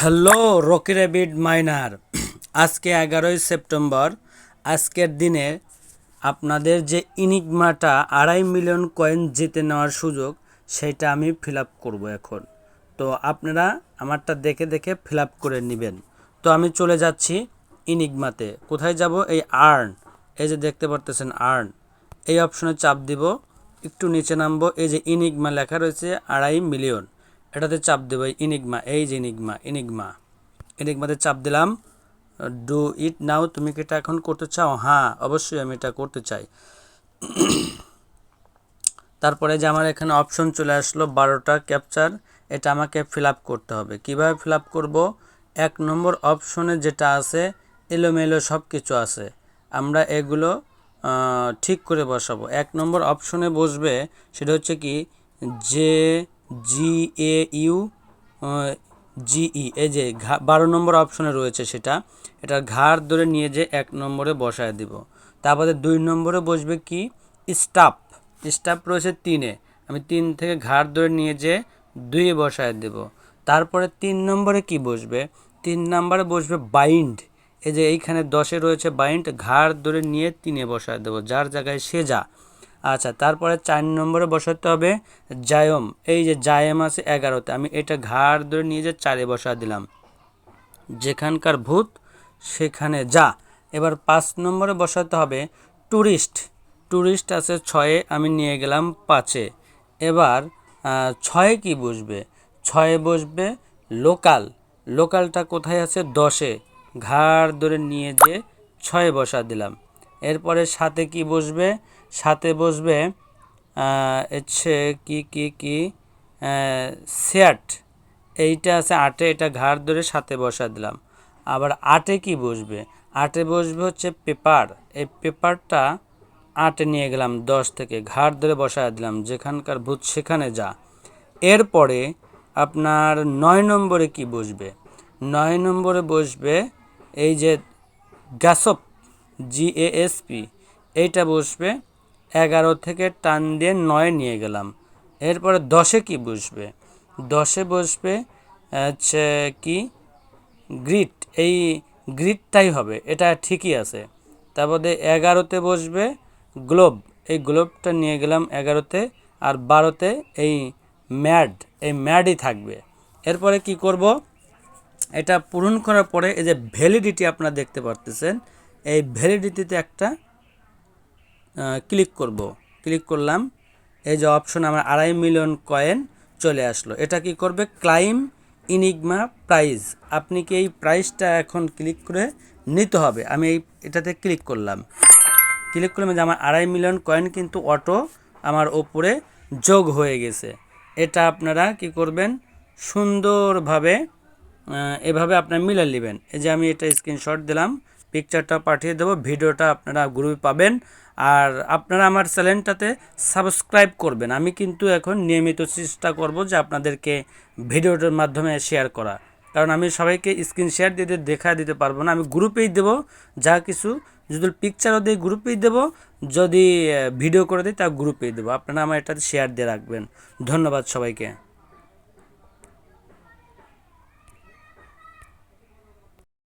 Hello Rocky rabbit minor. আজকে 11ই September. আজকের দিনে আপনাদের যে ইনিগমাটা 2.5 মিলিয়ন কয়েন জিতে নেওয়ার সুযোগ, সেটা আমি ফিল আপ করবো এখন। তো আপনারা আমারটা দেখে দেখে ফিল আপ করে নেবেন। তো আমি চলে যাচ্ছি ইনিগমাতে। কোথায় যাব? এই আর্ন, এই যে দেখতে পারতেছেন আর্ন, এই অপশনে চাপ দিব। একটু নিচে নামবো, এই যে ইনিগমা লেখা রয়েছে 2.5 মিলিয়ন, এটাতে চাপ দেবো। ইনিগমা, এই যে ইনিগমাতে চাপ দিলাম। ডু ইট নাও। তুমি কি এটা এখন করতে চাও? হ্যাঁ, অবশ্যই আমি এটা করতে চাই। তারপরে যে আমার এখানে অপশন চলে আসলো 12টা ক্যাপচার, এটা আমাকে ফিল আপ করতে হবে। কিভাবে ফিল আপ করবো? 1 নম্বর অপশনে যেটা আছে এলোমেলো সব কিছু আছে, আমরা এগুলো ঠিক করে বসাবো। 1 নম্বর অপশনে বসবে, সেটা হচ্ছে কি জে জি এ ইউ জিই, এই যে 12 নম্বর অপশনে রয়েছে সেটা, এটার ঘাড় ধরে নিয়ে যে 1 নম্বরে বসায় দিব। তারপরে 2 নম্বরে বসবে কি স্টাফ, স্টাফ রয়েছে 3-এ, আমি 3 থেকে ঘাড় ধরে নিয়ে যে 2-এ বসায় দেব। তারপরে 3 নম্বরে কি বসবে? 3 নম্বরে বসবে বাইন্ড, এই যে এইখানে 10-এ রয়েছে বাইন্ড, ঘাড় ধরে নিয়ে 3-এ বসায় দেবো, যার জায়গায় সে যা। আচ্ছা, তারপরে 4 নম্বরে বসাতে হবে জায়ম, এই যে জায়ম আছে 11-তে, আমি এটা ঘাড় ধরে নিয়ে যে 4-এ বসা দিলাম, যেখানকার ভূত সেখানে যা। এবার 5 নম্বরে বসাতে হবে ট্যুরিস্ট, ট্যুরিস্ট আছে 6-এ, আমি নিয়ে গেলাম 5-এ। এবার 6-এ কি বসবে? 6-এ বসবে লোকাল, লোকালটা কোথায় আছে? 10-এ, ঘাড় ধরে নিয়ে যে 6-এ বসা দিলাম। এরপরে 7-এ কি বসবে? 7-এ বসবে হচ্ছে কি সেট, এইটা আছে 8-এ, এটা ঘাড় ধরে 7-এ বসা দিলাম। আবার 8-এ কি বসবে? 8-এ বসবে হচ্ছে পেপার, এই পেপারটা 8-এ নিয়ে গেলাম 10 থেকে, ঘাড় ধরে বসা দিলাম, যেখানকার ভূত সেখানে যা। এরপরে আপনার 9 নম্বরে কি বসবে? 9 নম্বরে বসবে এই যে গ্যাসপ, GASP, এইটা বসবে 11 থেকে টান দিয়ে 9 নিয়ে গেলাম। এরপরে 10-এ কি বসবে? 10-এ বসবে হচ্ছে কি গ্রিট, এই গ্রিটটাই হবে, এটা ঠিকই আছে। তারপরে 11-তে বসবে গ্লোব, এই গ্লোবটা নিয়ে গেলাম 11-তে। আর 12-তে এই ম্যাড, এই ম্যাডই থাকবে। এরপরে কি করব? এটা পূরণ করার পরে এই যে ভ্যালিডিটি আপনারা দেখতে পারতেছেন, এই ভ্যালিডিটিতে একটা ক্লিক করব। ক্লিক করলাম, এই যে অপশন আমার 2.5 মিলিয়ন কয়েন চলে আসলো। এটা কি করবে? ক্লাইম ইনিগমা প্রাইজ, আপনি কি এই প্রাইসটা এখন ক্লিক করে নিতে হবে। আমি এটাতে ক্লিক করলাম, ক্লিক করলাম যে আমার 2.5 মিলিয়ন কয়েন কিন্তু অটো আমার ওপরে যোগ হয়ে গেছে। এটা আপনারা কি করবেন? সুন্দরভাবে এভাবে আপনারা মিলে নেবেন। এই যে আমি এটা স্ক্রিনশট দিলাম, পিকচারটা পাঠিয়ে দেবো, ভিডিওটা আপনারা গ্রুপে পাবেন। আর আপনারা আমার চ্যানেলটাতে সাবস্ক্রাইব করবেন। আমি কিন্তু এখন নিয়মিত চেষ্টা করব যে আপনাদেরকে ভিডিওটার মাধ্যমে শেয়ার করা, কারণ আমি সবাইকে স্ক্রিন শেয়ার দিয়ে দেখা দিতে পারবো না, আমি গ্রুপেই দেবো। যা কিছু যদি পিকচারও দিই গ্রুপেই দেবো, যদি ভিডিও করে দিই তা গ্রুপেই দেবো। আপনারা আমার এটাতে শেয়ার দিয়ে রাখবেন। ধন্যবাদ সবাইকে।